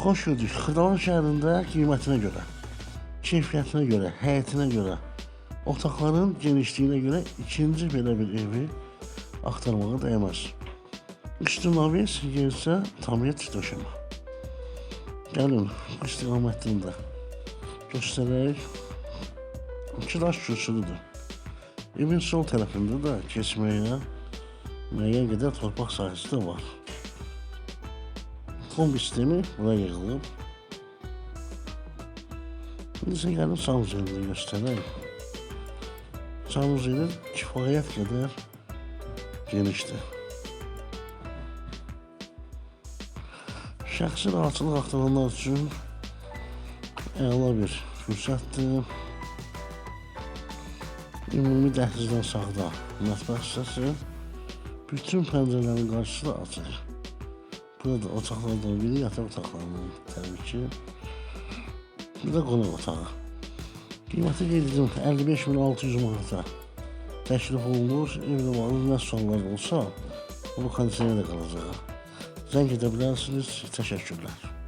Xoş gördük. Xırdalan şəhərində qiymətinə görə, keyfiyyətinə görə, həyətinə görə, otaqların genişliyinə görə ikinci belə bir evi axtarmağa dəyməz. Üstün navis yersə tamiyət döşəmə. Gəlin, bu istiqamətini də göstərək. Daş kürsülüdür. Evin sol tərəfində də keçməyə müəyyən qədər torpaq sahəsi də var. Kombi sistemi bura yığılıb. İndi isə gəlin sanuzelini göstərək. Sanuzeli kifayət qədər genişdir. Şəxsi rahatçılıq axtaranlar üçün əla bir fürsətdir. Ümumi dəhlizdən sağda mətbəx hissəsi, bütün pəncərələrin qarşısı da açıq. Burada otaqlardan biri yataq otaqlarının təbii ki. Bir də qonaq otağı. Qiyməti qeyd edim 55.600 manata təklif olunur. Evlə bağlı nə suallar olsa, bu kondisionerdə qalacaq. Zəng edə bilərsiniz. Təşəkkürlər.